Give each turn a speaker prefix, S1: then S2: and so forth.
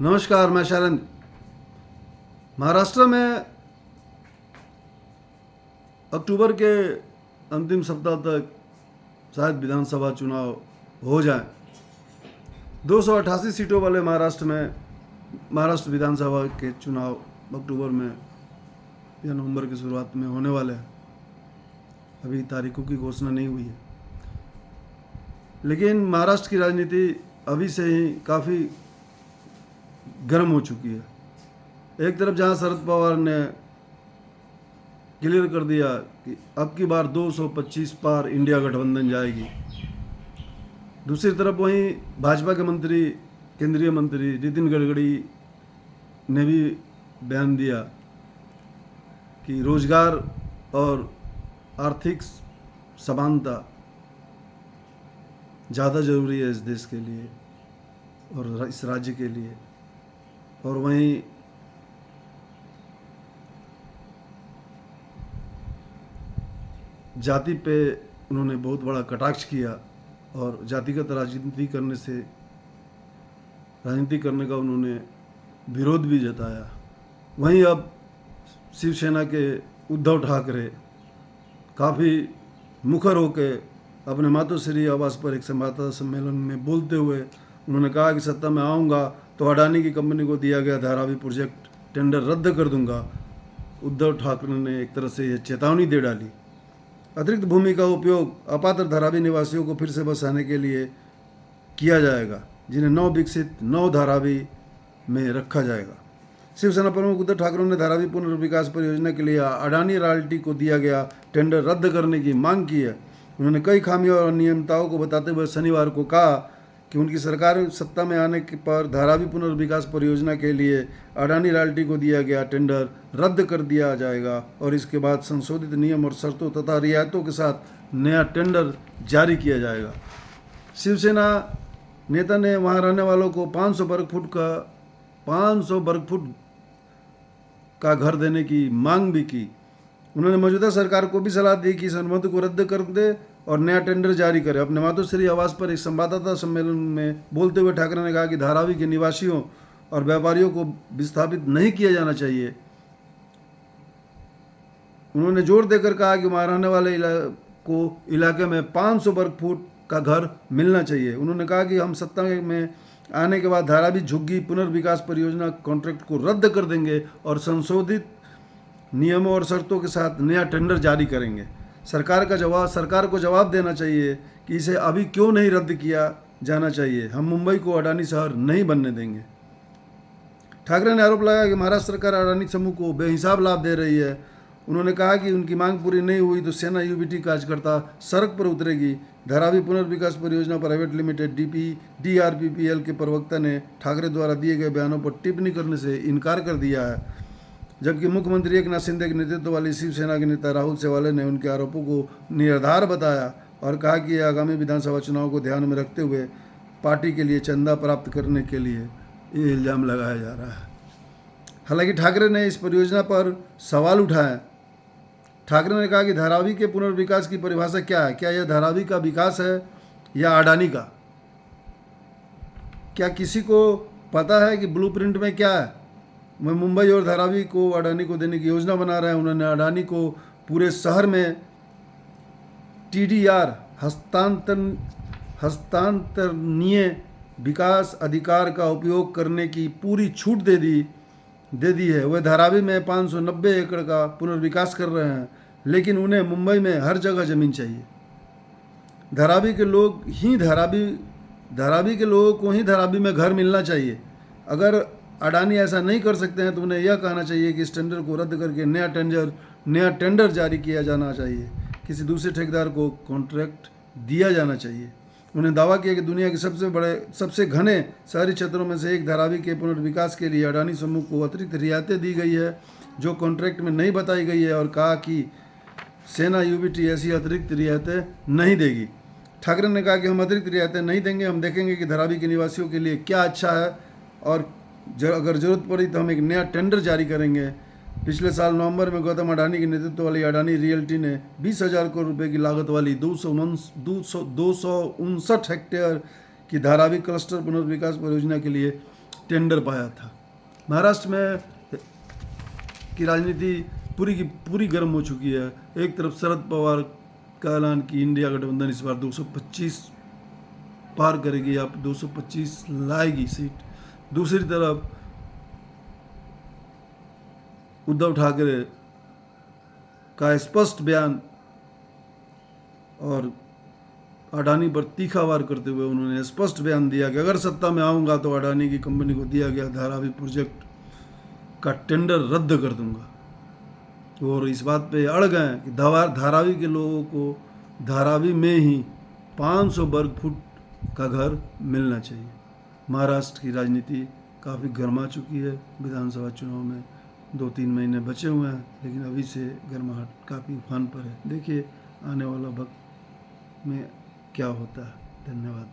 S1: नमस्कार, मैं शरण। महाराष्ट्र में अक्टूबर के अंतिम सप्ताह तक शायद विधानसभा चुनाव हो जाए। 288 सीटों वाले महाराष्ट्र में महाराष्ट्र विधानसभा के चुनाव अक्टूबर में या नवंबर की शुरुआत में होने वाले हैं। अभी तारीखों की घोषणा नहीं हुई है, लेकिन महाराष्ट्र की राजनीति अभी से ही काफ़ी गर्म हो चुकी है। एक तरफ जहां शरद पवार ने क्लियर कर दिया कि अब की बार 225 पार इंडिया गठबंधन जाएगी, दूसरी तरफ वहीं भाजपा के मंत्री, केंद्रीय मंत्री नितिन गडकरी ने भी बयान दिया कि रोजगार और आर्थिक समानता ज़्यादा ज़रूरी है इस देश के लिए और इस राज्य के लिए। और वहीं जाति पे उन्होंने बहुत बड़ा कटाक्ष किया और जातिगत राजनीति करने का उन्होंने विरोध भी जताया। वहीं अब शिवसेना के उद्धव ठाकरे काफ़ी मुखर होकर अपने मातोश्री आवास पर एक संवाददाता सम्मेलन में बोलते हुए उन्होंने कहा कि सत्ता में आऊँगा तो अडानी की कंपनी को दिया गया धारावी प्रोजेक्ट टेंडर रद्द कर दूंगा। उद्धव ठाकरे ने एक तरह से यह चेतावनी दे डाली। अतिरिक्त भूमि का उपयोग अपात्र धारावी निवासियों को फिर से बसाने के लिए किया जाएगा, जिन्हें नव विकसित नव धारावी में रखा जाएगा। शिवसेना प्रमुख उद्धव ठाकरे ने धारावी पुनर्विकास परियोजना के लिए अडानी रॉयल्टी को दिया गया टेंडर रद्द करने की मांग की है। उन्होंने कई खामियों और अनियमितताओं को बताते हुए शनिवार को कहा कि उनकी सरकार सत्ता में आने पर धारावी पुनर्विकास परियोजना के लिए अडानी रॉयल्टी को दिया गया टेंडर रद्द कर दिया जाएगा और इसके बाद संशोधित नियम और शर्तों तथा रियायतों के साथ नया टेंडर जारी किया जाएगा। शिवसेना नेता ने वहां रहने वालों को 500 वर्ग फुट का घर देने की मांग भी की। उन्होंने मौजूदा सरकार को भी सलाह दी कि इस अनुबंध को रद्द कर दे और नया टेंडर जारी करे। अपने मातोश्री आवास पर एक संवाददाता सम्मेलन में बोलते हुए ठाकरे ने कहा कि धारावी के निवासियों और व्यापारियों को विस्थापित नहीं किया जाना चाहिए। उन्होंने जोर देकर कहा कि वहां रहने वाले इलाके में 500 वर्ग फुट का घर मिलना चाहिए। उन्होंने कहा कि हम सत्ता में आने के बाद धारावी झुग्गी पुनर्विकास परियोजना कॉन्ट्रैक्ट को रद्द कर देंगे और संशोधित नियमों और शर्तों के साथ नया टेंडर जारी करेंगे। सरकार को जवाब देना चाहिए कि इसे अभी क्यों नहीं रद्द किया जाना चाहिए। हम मुंबई को अडानी शहर नहीं बनने देंगे। ठाकरे ने आरोप लगाया कि महाराष्ट्र सरकार अडानी समूह को बेहिसाब लाभ दे रही है। उन्होंने कहा कि उनकी मांग पूरी नहीं हुई तो सेना यूबीटी कार्यकर्ता सड़क पर उतरेगी। धारावी पुनर्विकास परियोजना प्राइवेट लिमिटेड DRPPL के प्रवक्ता ने ठाकरे द्वारा दिए गए बयानों पर टिप्पणी करने से इनकार कर दिया है, जबकि मुख्यमंत्री एकनाथ शिंदे के नेतृत्व वाली शिवसेना के नेता राहुल शेवाले ने उनके आरोपों को निराधार बताया और कहा कि यह आगामी विधानसभा चुनाव को ध्यान में रखते हुए पार्टी के लिए चंदा प्राप्त करने के लिए ये इल्ज़ाम लगाया जा रहा है। हालांकि ठाकरे ने इस परियोजना पर सवाल उठाए। ठाकरे ने कहा कि धारावी के पुनर्विकास की परिभाषा क्या है? क्या यह धारावी का विकास है या अडानी का? क्या किसी को पता है कि ब्लूप्रिंट में क्या है? मैं मुंबई और धारावी को अडानी को देने की योजना बना रहे हैं। उन्होंने अडानी को पूरे शहर में TDR हस्तांतरणीय विकास अधिकार का उपयोग करने की पूरी छूट दे दी है। वे धारावी में 590 एकड़ का पुनर्विकास कर रहे हैं, लेकिन उन्हें मुंबई में हर जगह ज़मीन चाहिए। धारावी के लोगों को ही धारावी में घर मिलना चाहिए। अगर अडानी ऐसा नहीं कर सकते हैं तो उन्हें यह कहना चाहिए कि इस टेंडर को रद्द करके नया टेंडर जारी किया जाना चाहिए। किसी दूसरे ठेकेदार को कॉन्ट्रैक्ट दिया जाना चाहिए। उन्होंने दावा किया कि दुनिया के सबसे घने शहरी क्षेत्रों में से एक धारावी के पुनर्विकास के लिए अडानी समूह को अतिरिक्त रियायतें दी गई है जो कॉन्ट्रैक्ट में नहीं बताई गई है और कहा कि सेना यूबीटी ऐसी अतिरिक्त रियायतें नहीं देगी। ठाकरे ने कहा कि हम अतिरिक्त रियायतें नहीं देंगे। हम देखेंगे कि धारावी के निवासियों के लिए क्या अच्छा है और अगर जरूरत पड़ी तो हम एक नया टेंडर जारी करेंगे। पिछले साल नवंबर में गौतम अडानी के नेतृत्व वाली अडानी रियल्टी ने 20,000 करोड़ रुपए की लागत वाली 259 हेक्टेयर की धारावी क्लस्टर पुनर्विकास परियोजना के लिए टेंडर पाया था। महाराष्ट्र में की राजनीति पूरी की पूरी गर्म हो चुकी है। एक तरफ शरद पवार का ऐलान कि इंडिया गठबंधन इस बार 225 पार करेगी, आप 225 लाएगी सीट। दूसरी तरफ उद्धव ठाकरे का स्पष्ट बयान और अडानी पर तीखा वार करते हुए उन्होंने स्पष्ट बयान दिया कि अगर सत्ता में आऊँगा तो अडानी की कंपनी को दिया गया धारावी प्रोजेक्ट का टेंडर रद्द कर दूंगा। और इस बात पे अड़ गए कि धारावी के लोगों को धारावी में ही 500 वर्ग फुट का घर मिलना चाहिए। महाराष्ट्र की राजनीति काफ़ी गर्मा चुकी है। विधानसभा चुनाव में 2-3 महीने बचे हुए हैं, लेकिन अभी से गर्माहट काफ़ी उफान पर है। देखिए आने वाला वक्त में क्या होता है। धन्यवाद।